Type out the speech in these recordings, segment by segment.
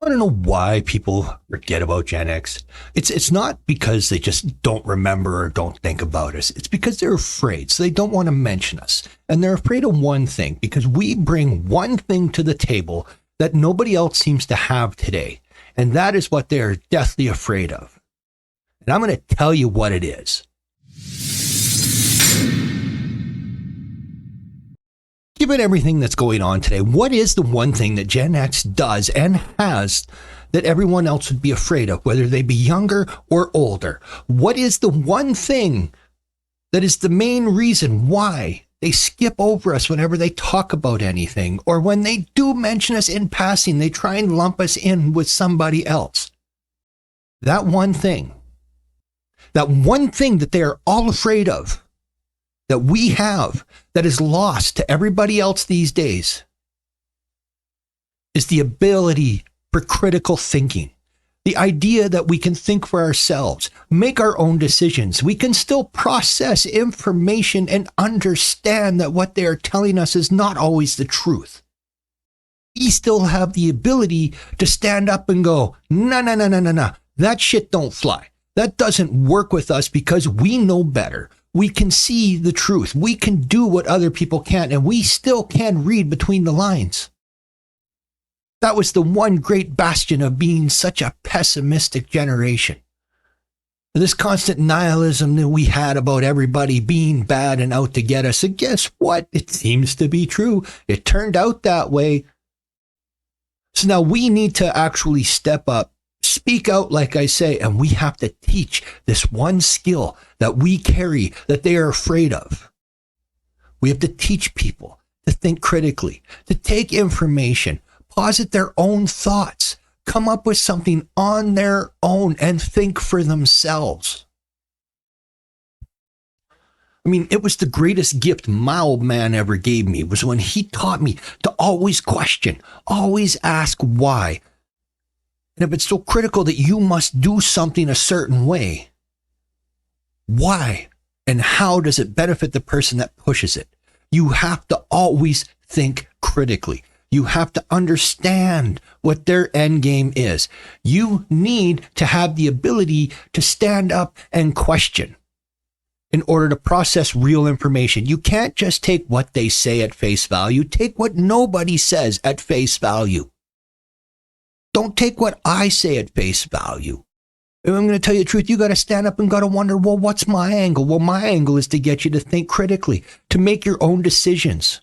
I don't know why people forget about Gen X. It's not because they just don't remember or don't think about us. It's because they're afraid. So they don't want to mention us. And they're afraid of one thing, because we bring one thing to the table that nobody else seems to have today. And that is what they're deathly afraid of. And I'm going to tell you what it is. Given everything that's going on today, what is the one thing that Gen X does and has that everyone else would be afraid of, whether they be younger or older? What is the one thing that is the main reason why they skip over us whenever they talk about anything, or when they do mention us in passing, they try and lump us in with somebody else? That one thing that they are all afraid of, that we have, that is lost to everybody else these days, is the ability for critical thinking. The idea that we can think for ourselves, make our own decisions. We can still process information and understand that what they are telling us is not always the truth. We still have the ability to stand up and go, no, that shit don't fly. That doesn't work with us, because we know better. We can see the truth. We can do what other people can't, and we still can read between the lines. That was the one great bastion of being such a pessimistic generation. This constant nihilism that we had about everybody being bad and out to get us. And guess what? It seems to be true. It turned out that way. So now we need to actually step up, speak out, like I say, and we have to teach this one skill that we carry that they are afraid of. We have to teach people to think critically, to take information, posit their own thoughts, come up with something on their own, and think for themselves. I mean, it was the greatest gift my old man ever gave me, was when he taught me to always question, always ask why. And if it's so critical that you must do something a certain way, why and how does it benefit the person that pushes it? You have to always think critically. You have to understand what their end game is. You need to have the ability to stand up and question in order to process real information. You can't just take what they say at face value. Take what nobody says at face value. Don't take what I say at face value. If I'm going to tell you the truth, you got to stand up and got to wonder, well, what's my angle? Well, my angle is to get you to think critically, to make your own decisions.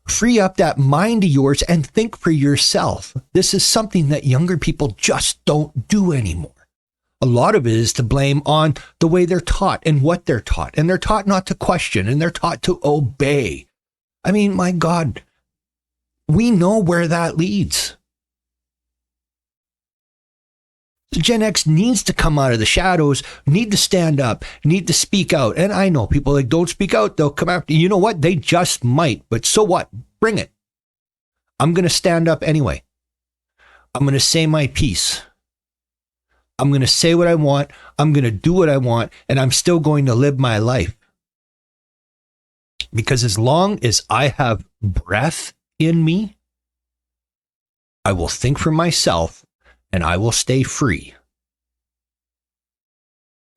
Free up that mind of yours and think for yourself. This is something that younger people just don't do anymore. A lot of it is to blame on the way they're taught and what they're taught. And they're taught not to question, and they're taught to obey. I mean, my God, we know where that leads. So Gen X needs to come out of the shadows, need to stand up, need to speak out. And I know people like, don't speak out, they'll come after you. You know what? They just might. But so what? Bring it. I'm going to stand up anyway. I'm going to say my piece. I'm going to say what I want. I'm going to do what I want. And I'm still going to live my life. Because as long as I have breath in me, I will think for myself. And I will stay free.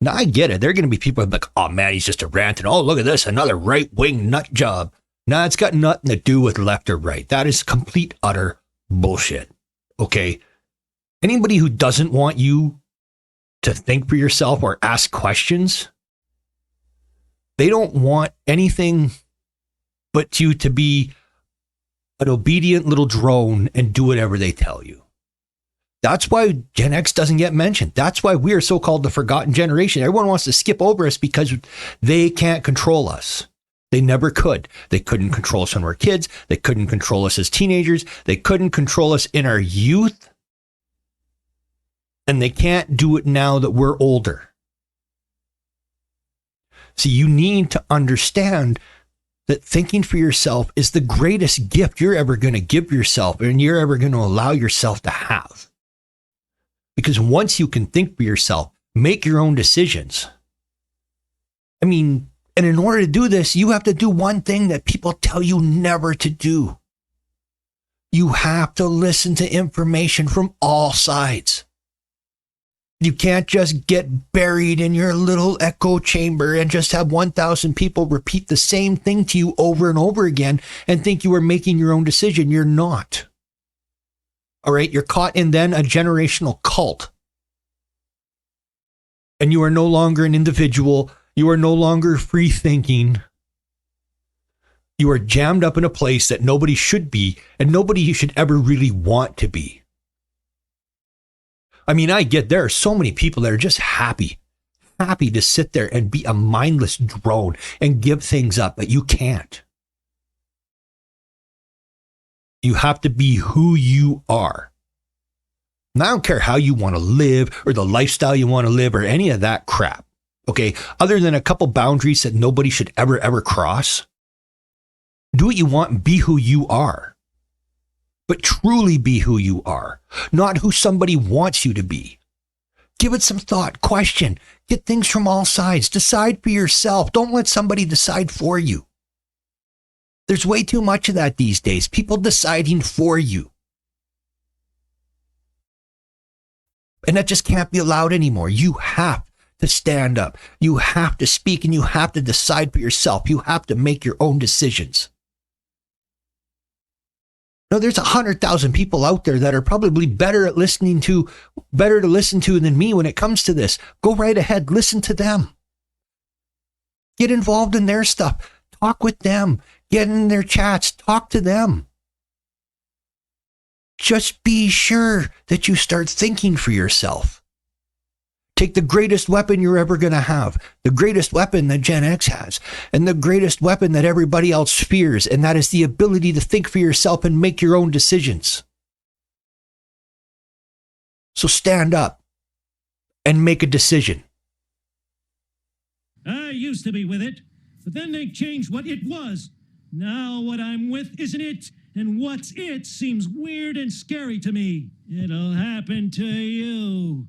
Now, I get it. There are going to be people like, oh, man, he's just a rant. And oh, look at this, another right-wing nut job. Nah, it's got nothing to do with left or right. That is complete, utter bullshit. Okay? Anybody who doesn't want you to think for yourself or ask questions, they don't want anything but you to be an obedient little drone and do whatever they tell you. That's why Gen X doesn't get mentioned. That's why we are so-called the forgotten generation. Everyone wants to skip over us because they can't control us. They never could. They couldn't control us when we were kids. They couldn't control us as teenagers. They couldn't control us in our youth. And they can't do it now that we're older. So you need to understand that thinking for yourself is the greatest gift you're ever going to give yourself and you're ever going to allow yourself to have. Because once you can think for yourself, make your own decisions. I mean, and in order to do this, you have to do one thing that people tell you never to do. You have to listen to information from all sides. You can't just get buried in your little echo chamber and just have 1,000 people repeat the same thing to you over and over again and think you are making your own decision. You're not. All right, you're caught in then a generational cult. And you are no longer an individual. You are no longer free thinking. You are jammed up in a place that nobody should be and nobody should ever really want to be. I mean, I get there are so many people that are just happy to sit there and be a mindless drone and give things up, but you can't. You have to be who you are. And I don't care how you want to live or the lifestyle you want to live or any of that crap. Okay, other than a couple boundaries that nobody should ever cross. Do what you want and be who you are. But truly be who you are, not who somebody wants you to be. Give it some thought, question, get things from all sides, decide for yourself. Don't let somebody decide for you. There's way too much of that these days, people deciding for you. And that just can't be allowed anymore. You have to stand up. You have to speak and you have to decide for yourself. You have to make your own decisions. No, there's 100,000 people out there that are probably better to listen to than me when it comes to this. Go right ahead. Listen to them. Get involved in their stuff. Talk with them. Get in their chats. Talk to them. Just be sure that you start thinking for yourself. Take the greatest weapon you're ever going to have, the greatest weapon that Gen X has, and the greatest weapon that everybody else fears, and that is the ability to think for yourself and make your own decisions. So stand up and make a decision. I used to be with it, but then they changed what it was. Now what I'm with isn't it, and what's it seems weird and scary to me. It'll happen to you.